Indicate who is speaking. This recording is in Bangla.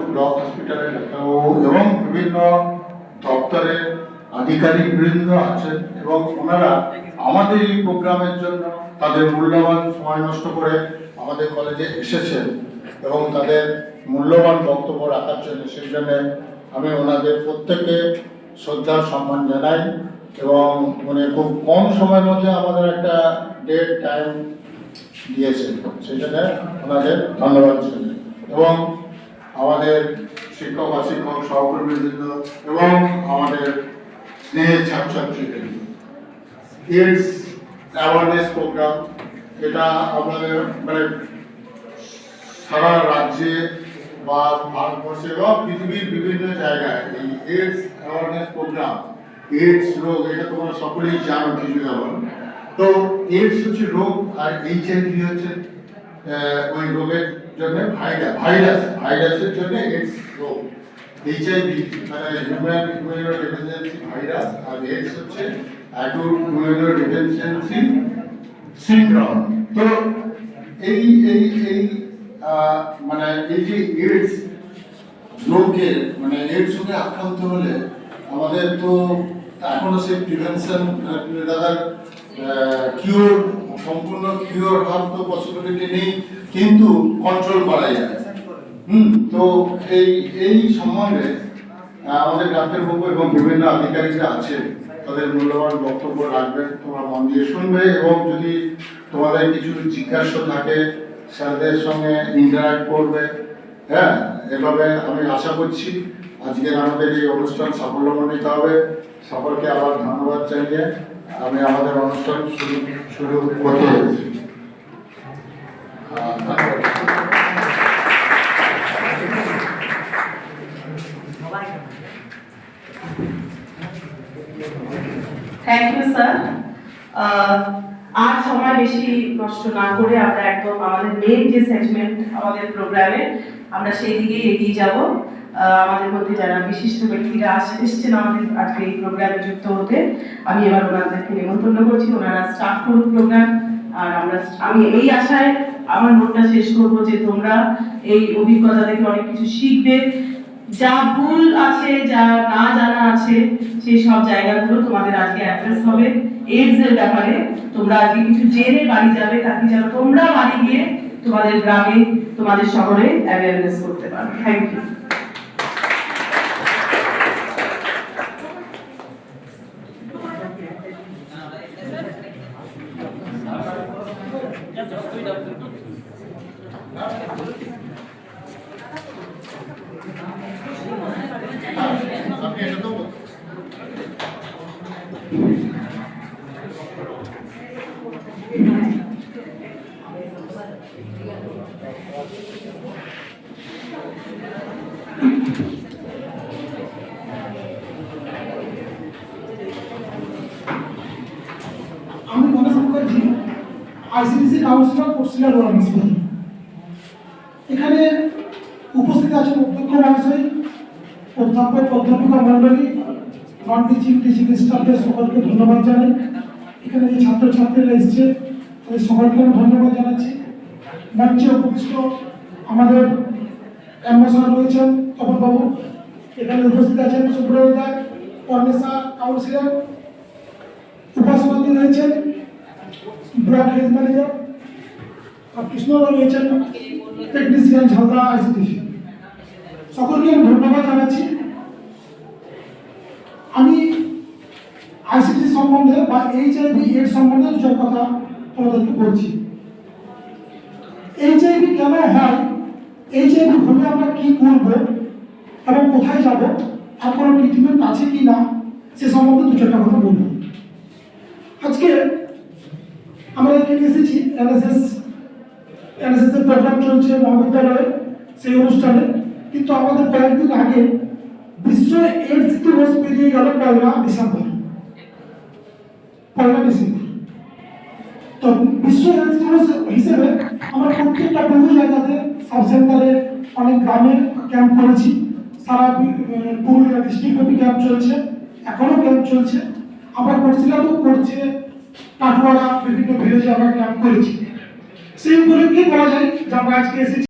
Speaker 1: ব্লক হসপিটালের ডাক্তারবাবু এবং বিভিন্ন দপ্তরের আধিকারিক বৃন্দ আছেন এবং ওনারা আমাদের এই প্রোগ্রামের জন্য তাদের মূল্যবান সময় নষ্ট করে আমাদের কলেজে এসেছেন এবং তাদের মূল্যবান বক্তব্য রাখার জন্য সেই জন্য আমি ওনাদের প্রত্যেককে শ্রদ্ধা সম্মান জানাই এবং মানে খুব কম সময়ের মধ্যে আমাদের একটা ডেট টাইম দিয়েছেন সেই জন্য ওনাদের ধন্যবাদ জানাই এবং আমাদের শিক্ষক অশিক্ষক সহকর্মীবৃন্দ এবং আমাদের স্নেহের ছাত্রছাত্রীবৃন্দ এইডস অ্যাওয়ারনেস প্রোগ্রাম এটা আমাদের মানে সারা রাজ্যে বা ভারতবর্ষে বা পৃথিবীর বিভিন্ন জায়গায় এই এইডস অ্যাওয়ারনেস প্রোগ্রাম এইডস রোগ এটা তোমরা সকলেই জানো কিছু যেমন তো এইডস হচ্ছে রোগ আর এইচআইভি হচ্ছে ওই রোগের জন্য ভাইরাসের জন্য এইডস রোগ এইচআইভি মানে হিউম্যান ইমিউনোডেফিসিয়েন্সি ভাইরাস আর এইডস হচ্ছে অ্যাকুট ইমিউনোডেফিসিয়েন্সি সিনড্রোম তো এই এই এই মানে এই যে এইডস রোগের মানে এইডস রোগে আক্রান্ত হলে আমাদের তো এখনো সেই প্রিভেনশন কিওর সম্পূর্ণ কিওর হওয়ার তো পসিবিলিটি নেই কিন্তু কন্ট্রোল করা যায় তো এই সম্বন্ধে আমাদের ডাক্তারবাবু এবং বিভিন্ন আধিকারিকরা আছে তাদের মূল্যবান বক্তব্য রাখবেন তোমরা মন দিয়ে শুনবে এবং যদি তোমাদের কিছু জিজ্ঞাসা থাকে স্যারদের সঙ্গে ইন্টারাক্ট করবে হ্যাঁ এভাবে আমি আশা করছি আজকের আমাদের এই অনুষ্ঠান সাফল্যমণ্ডিত হবে সকলকে আবার ধন্যবাদ জানিয়ে আমি আমাদের অনুষ্ঠান শুরু করতে হয়েছি ধন্যবাদ
Speaker 2: থ্যাংক ইউ স্যার আর সময় বেশি নষ্ট না করে আমরা একদম আমাদের মেইন যে সেগমেন্ট আমাদের প্রোগ্রামে আমরা সেই দিকেই এগিয়ে যাব আমাদের মধ্যে যারা বিশিষ্ট ব্যক্তিরা এসেছেন আমাদের আজকে এই প্রোগ্রামে যুক্ত হতে আমি এবার ওনাদেরকে নিমন্ত্রণ করছি ওনারা স্টার্ট করুন প্রোগ্রাম আর আমি এই আশায় আমার নোটটা শেষ করব যে তোমরা এই অভিজ্ঞতা থেকে অনেক কিছু শিখবে যা ভুল আছে যা না জানা আছে সেই সব জায়গাগুলো তোমাদের আজকে অ্যাড্রেস হবে এইডস এর ব্যাপারে তোমরা আজকে কিছু জেনে বাড়ি যাবে তাকে যেন তোমরা বাড়ি গিয়ে তোমাদের গ্রামে তোমাদের শহরে অ্যাওয়ারনেস করতে পারো থ্যাংক ইউ
Speaker 3: আমি মনে করছি আইসিডিসি কাউন্সিলর কোর্সিলা রোয়ামিস এখানে উপস্থিত আছেন অধ্যক্ষ মহাশয় অধ্যাপক অধ্যাপিকা মণ্ডলী নন টিচিং টিচিং স্টাফদের সকলকে ধন্যবাদ জানাই এখানে যে ছাত্রছাত্রীরা এসছে তাদের সকলকে আমি ধন্যবাদ জানাচ্ছি মঞ্চে উপবিষ্ট আমাদের অ্যাম্বাসাডার রয়েছেন তপনবাবু এখানে উপস্থিত আছেন সুব্রতা কর্নেসা কাউন্সিলর উপাসনাদি রয়েছেন ব্লক হেলথ ম্যানেজার আর কৃষ্ণরাও রয়েছেন টেকনিশিয়ান ঝালদা আইসিডিসি সকলকে আমি ধন্যবাদ জানাচ্ছি আমি আইসিডিসি সম্বন্ধে বা এইচআইভি এর সম্বন্ধে কিছু কথা তোমাদেরকে বলছি এইচআইভি কেন হয় এইচআইভি হলে আমরা কি করব এবং কোথায় যাব আর কোনো ট্রিটমেন্ট আছে কি না সে সম্বন্ধে দু চারটা কথা বলবো আজকে আমরা এখানে এসেছি এনএসএস এর প্রোগ্রাম চলছে মহাবিদ্যালয়ে সেই অনুষ্ঠানে কিন্তু আমাদের কয়েকদিন আগে বিশ্ব এইডস দিবস পেরিয়ে গেল 1 ডিসেম্বর তো বিশ্ব এইডস দিবস হিসেবে আমরা প্রত্যেকটা বিভিন্ন জায়গাতে সাব সেন্টারে অনেক গ্রামে ক্যাম্প করেছি সারা পুরুলিয়া ডিস্ট্রিক্টে ক্যাম্প চলছে এখনো ক্যাম্প চলছে আমরা করছিলাম তো করছে কাটোয়ারা বিভিন্ন ভিলেজে আমরা ক্যাম্প করেছি সেই উপলক্ষে বলা যায় যে আমরা আজকে এসেছি